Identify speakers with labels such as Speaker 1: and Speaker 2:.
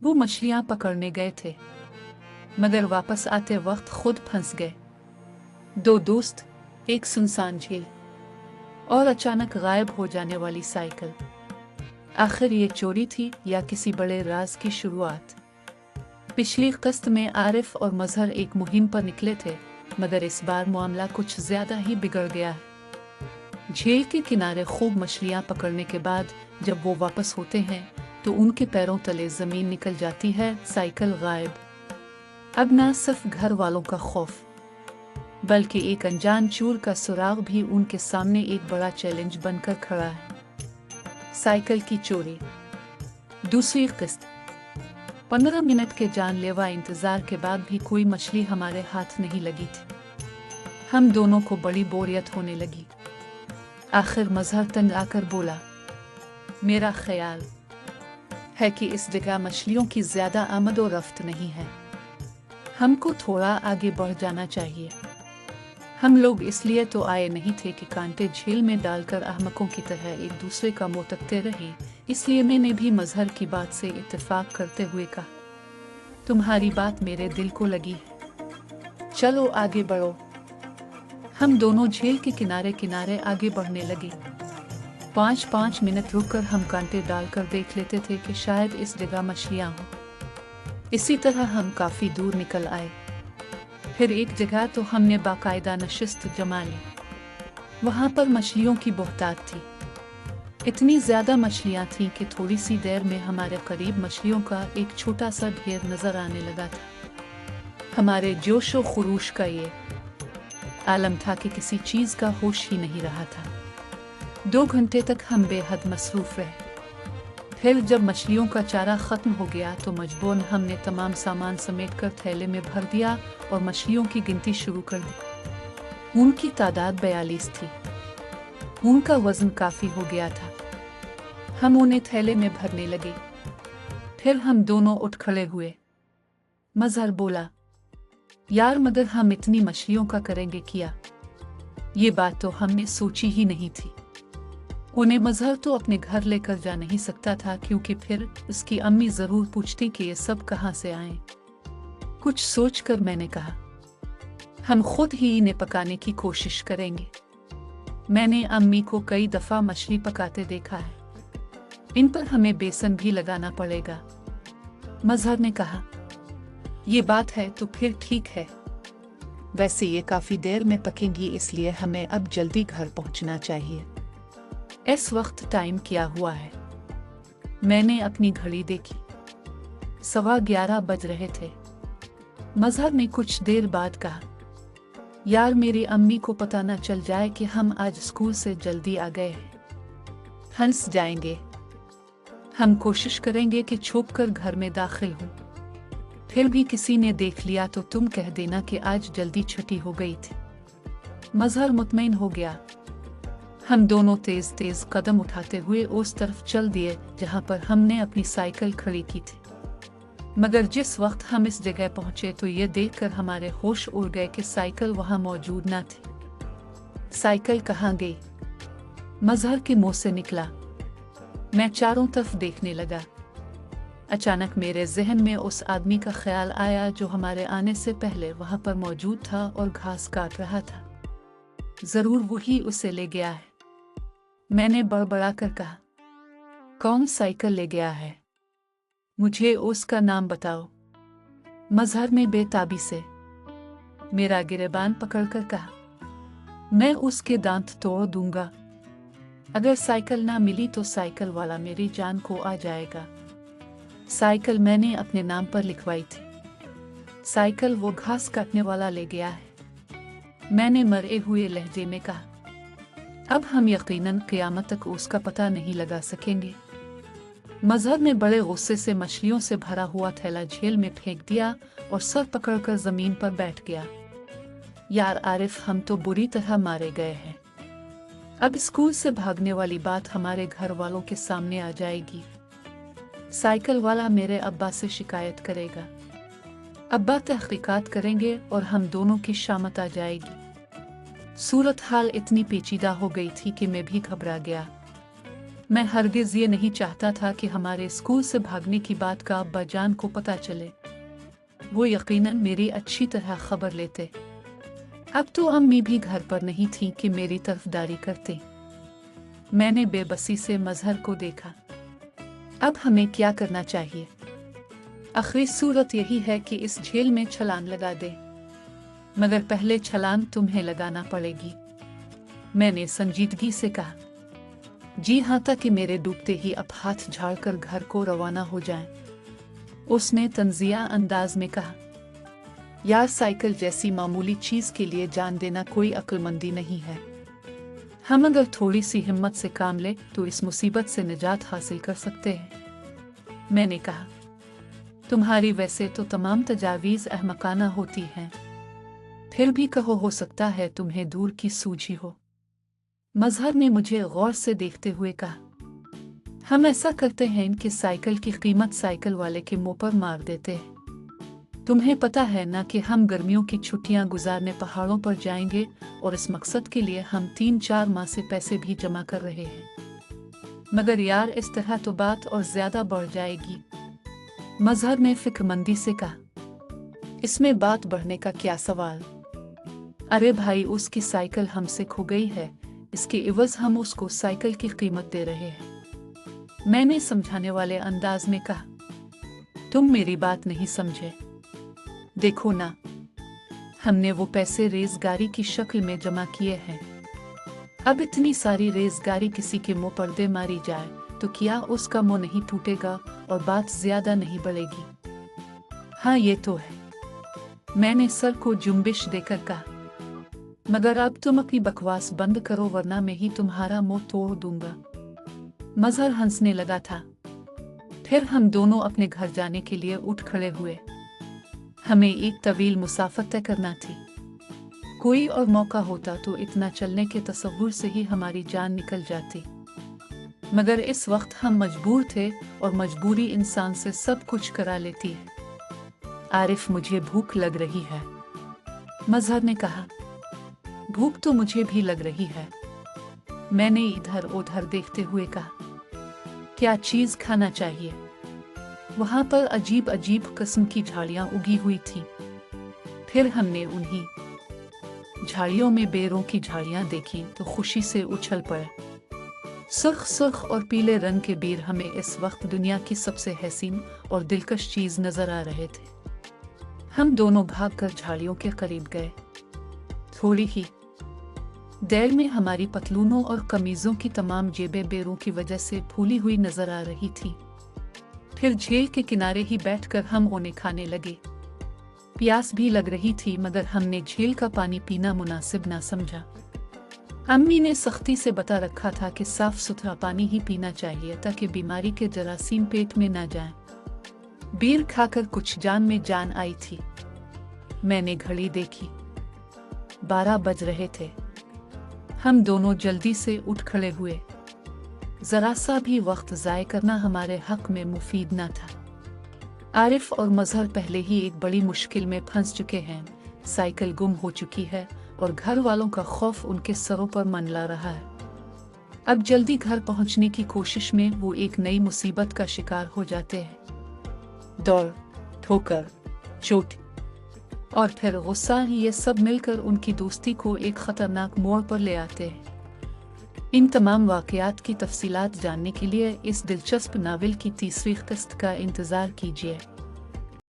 Speaker 1: वो मछलियां पकड़ने गए थे, मगर वापस आते वक्त खुद फंस गए। दो दोस्त, एक सुनसान झील और अचानक गायब हो जाने वाली साइकिल। आखिर ये चोरी थी या किसी बड़े राज की शुरुआत? पिछली किस्त में आरिफ और मजहर एक मुहिम पर निकले थे, मगर इस बार मामला कुछ ज्यादा ही बिगड़ गया है। झील के किनारे खूब मछलियां पकड़ने के बाद जब वो वापस होते हैं तो उनके पैरों तले जमीन निकल जाती है, साइकिल गायब। अब न सिर्फ घर वालों का खौफ, बल्कि एक अनजान चोर का सुराग भी उनके सामने एक बड़ा चैलेंज बनकर खड़ा है। साइकिल की चोरी, दूसरी किस्त। 15 मिनट के जानलेवा इंतजार के बाद भी कोई मछली हमारे हाथ नहीं लगी थी। हम दोनों को बड़ी बोरियत होने लगी। आखिर मजहर तंग आकर बोला, मेरा ख्याल है कि इस जगह मछलियों की ज्यादा आमद और रफ्त नहीं है, हमको थोड़ा आगे बढ़ जाना चाहिए। हम लोग इसलिए तो आए नहीं थे कि कांटे झील में डालकर अहमकों की तरह एक दूसरे का मोतकते रहें, इसलिए मैंने भी मजहर की बात से इत्तेफाक करते हुए कहा, तुम्हारी बात मेरे दिल को लगी है, चलो आगे बढ़ो। हम दोनों झील के किनारे किनारे आगे बढ़ने लगे। 5-5 मिनट रुककर हम कांटे डालकर देख लेते थे कि शायद इस जगह मछलियां हों। इसी तरह हम काफी दूर निकल आए। फिर एक जगह तो हमने बाकायदा नशिस्त जमा ली। वहां पर मछलियों की बहुतायत थी। इतनी ज्यादा मछलियां थीं कि थोड़ी सी देर में हमारे करीब मछलियों का एक छोटा सा ढेर नजर आने लगा था। हमारे जोश और खुरूश का ये आलम था कि किसी चीज का होश ही नहीं रहा था। 2 घंटे तक हम बेहद मसरूफ रहे। फिर जब मछलियों का चारा खत्म हो गया तो मजबूरन हमने तमाम सामान समेटकर थैले में भर दिया और मछलियों की गिनती शुरू कर दी। उनकी तादाद 42 थी। उनका वजन काफी हो गया था। हम उन्हें थैले में भरने लगे। फिर हम दोनों उठ खड़े हुए। मजहर बोला, यार मगर हम इतनी मछलियों का करेंगे क्या? ये बात तो हमने सोची ही नहीं थी। उन्हें मजहर तो अपने घर लेकर जा नहीं सकता था, क्योंकि फिर उसकी अम्मी जरूर पूछती कि ये सब कहाँ से आए। कुछ सोचकर मैंने कहा, हम खुद ही इन्हें पकाने की कोशिश करेंगे। मैंने अम्मी को कई दफा मछली पकाते देखा है, इन पर हमें बेसन भी लगाना पड़ेगा। मजहर ने कहा, ये बात है तो फिर ठीक है। वैसे ये काफी देर में पकेंगी, इसलिए हमें अब जल्दी घर पहुंचना चाहिए। इस वक्त टाइम क्या हुआ है? मैंने अपनी घड़ी देखी। 11:15 बज रहे थे। मजहर ने कुछ देर बाद कहा, यार मेरी अम्मी को पता न चल जाए कि हम आज स्कूल से जल्दी आ गए हैं। हंस जाएंगे। हम कोशिश करेंगे कि छुप कर घर में दाखिल हो। फिर भी किसी ने देख लिया तो तुम कह देना कि आज जल्दी छुट्टी हो गई थी। मजहर मुतमईन हो गया। हम दोनों तेज तेज कदम उठाते हुए उस तरफ चल दिए जहां पर हमने अपनी साइकिल खड़ी की थी। मगर जिस वक्त हम इस जगह पहुंचे तो ये देखकर हमारे होश उड़ गए कि साइकिल वहां मौजूद न थी। साइकिल कहाँ गई? मजहर के मुंह से निकला। मैं चारों तरफ देखने लगा। अचानक मेरे जहन में उस आदमी का ख्याल आया जो हमारे आने से पहले वहां पर मौजूद था और घास काट रहा था। जरूर वही उसे ले गया है। मैंने बड़बड़ा कर कहा, कौन साइकिल ले गया है? मुझे उसका नाम बताओ। मजहर ने बेताबी से मेरा गिरेबान पकड़कर कहा, मैं उसके दांत तोड़ दूंगा। अगर साइकिल ना मिली तो साइकिल वाला मेरी जान को आ जाएगा। साइकिल मैंने अपने नाम पर लिखवाई थी। साइकिल वो घास काटने वाला ले गया है। मैंने मरे हुए लहजे में कहा, अब हम यकीनन क़यामत तक उसका पता नहीं लगा सकेंगे। मजहर ने बड़े गुस्से से मछलियों से भरा हुआ थैला झील में फेंक दिया और सर पकड़कर जमीन पर बैठ गया। यार आरिफ, हम तो बुरी तरह मारे गए हैं। अब स्कूल से भागने वाली बात हमारे घर वालों के सामने आ जाएगी। साइकिल वाला मेरे अब्बा से शिकायत करेगा। अब्बा तहकीकात करेंगे और हम दोनों की शामत आ जाएगी। सूरत हाल इतनी पेचीदा हो गई थी कि मैं भी घबरा गया। मैं हरगिज़ ये नहीं चाहता था कि हमारे स्कूल से भागने की बात का अब्बा जान को पता चले। वो यकीनन मेरी अच्छी तरह खबर लेते। अब तो अम्मी भी घर पर नहीं थी कि मेरी तरफदारी करते। मैंने बेबसी से मजहर को देखा। अब हमें क्या करना चाहिए? आखिरी सूरत यही है कि इस झील में छलांग लगा दे, मगर पहले छलांग तुम्हें लगाना पड़ेगी। मैंने संजीदगी से कहा। जी हाँ, ताकि मेरे डूबते ही अब हाथ झाड़कर घर को रवाना हो जाएं। उसने तंजिया अंदाज में कहा, यार साइकिल जैसी मामूली चीज के लिए जान देना कोई अक्लमंदी नहीं है। हम अगर थोड़ी सी हिम्मत से काम ले तो इस मुसीबत से निजात हासिल कर सकते हैं। मैंने कहा, तुम्हारी वैसे तो तमाम तजावीज़ अहमकाना होती हैं, फिर भी कहो हो सकता है तुम्हें दूर की सूझी हो। मजहर ने मुझे गौर से देखते हुए कहा, हम ऐसा करते हैं कि साइकिल की कीमत साइकिल वाले के मुंह पर मार देते हैं। तुम्हें पता है ना कि हम गर्मियों की छुट्टियां गुजारने पहाड़ों पर जाएंगे और इस मकसद के लिए हम 3-4 माह से पैसे भी जमा कर रहे हैं। मगर यार इस तरह तो बात और ज्यादा बढ़ जाएगी। मजहर ने फिक्रमंदी से कहा, इसमें बात बढ़ने का क्या सवाल? अरे भाई, उसकी साइकिल हमसे खो गई है, इसके इवज हम उसको साइकिल की कीमत दे रहे हैं। मैंने समझाने वाले अंदाज में कहा, तुम मेरी बात नहीं समझे। देखो ना, हमने वो पैसे रेज़गारी की शक्ल में जमा किए हैं। अब इतनी सारी रेज़गारी किसी के मुंह पर दे मारी जाए तो क्या उसका मुंह नहीं टूटेगा और बात ज्यादा नहीं बढ़ेगी? हाँ, ये तो है। मैंने सर को जुम्बिश देकर कहा, मगर अब तुम अपनी बकवास बंद करो वरना मैं ही तुम्हारा मुंह तोड़ दूंगा। मजहर हंसने लगा था। फिर हम दोनों अपने घर जाने के लिए उठ खड़े हुए। हमें एक तवील मुसाफर तय करना थी। कोई और मौका होता तो इतना चलने के तसव्वुर से ही हमारी जान निकल जाती, मगर इस वक्त हम मजबूर थे और मजबूरी इंसान से सब कुछ करा लेती है। आरिफ, मुझे भूख लग रही है। मजहर ने कहा, भूख तो मुझे भी लग रही है। मैंने इधर उधर देखते हुए कहा, क्या चीज खाना चाहिए? वहां पर अजीब अजीब किस्म की झाड़ियां उगी हुई थी। फिर हमने उन्हीं झाड़ियों में बेरों की झाड़ियां देखी तो खुशी से उछल पड़े। सुर्ख सुर्ख और पीले रंग के बेर हमें इस वक्त दुनिया की सबसे हसीन और दिलकश चीज नजर आ रहे थे। हम दोनों भागकर झाड़ियों के करीब गए। थोड़ी ही देर में हमारी पतलूनों और कमीजों की तमाम जेबें बेरों की वजह से फूली हुई नजर आ रही थी। फिर झील के किनारे ही बैठकर हम उन्हें खाने लगे। प्यास भी लग रही थी, मगर हमने झील का पानी पीना मुनासिब ना समझा। अम्मी ने सख्ती से बता रखा था कि साफ सुथरा पानी ही पीना चाहिए ताकि बीमारी के जरासीम पेट में ना जाएं। बीर खाकर कुछ जान में जान आई थी। मैंने घड़ी देखी, 12 बज रहे थे। हम दोनों जल्दी से उठ खड़े हुए। जरा सा भी वक्त जाय करना हमारे हक में मुफीद न था। आरिफ और मजहर पहले ही एक बड़ी मुश्किल में फंस चुके हैं। साइकिल गुम हो चुकी है और घर वालों का खौफ उनके सरों पर मंडला रहा है। अब जल्दी घर पहुंचने की कोशिश में वो एक नई मुसीबत का शिकार हो जाते हैं। दौड़, ठोकर, चोट और फिर गुस्सा, ये सब मिलकर उनकी दोस्ती को एक खतरनाक मोड़ पर ले आते हैं। इन तमाम वाक़यात की तफसीलात जानने के लिए इस दिलचस्प नावल की तीसरी किस्त का इंतज़ार कीजिए।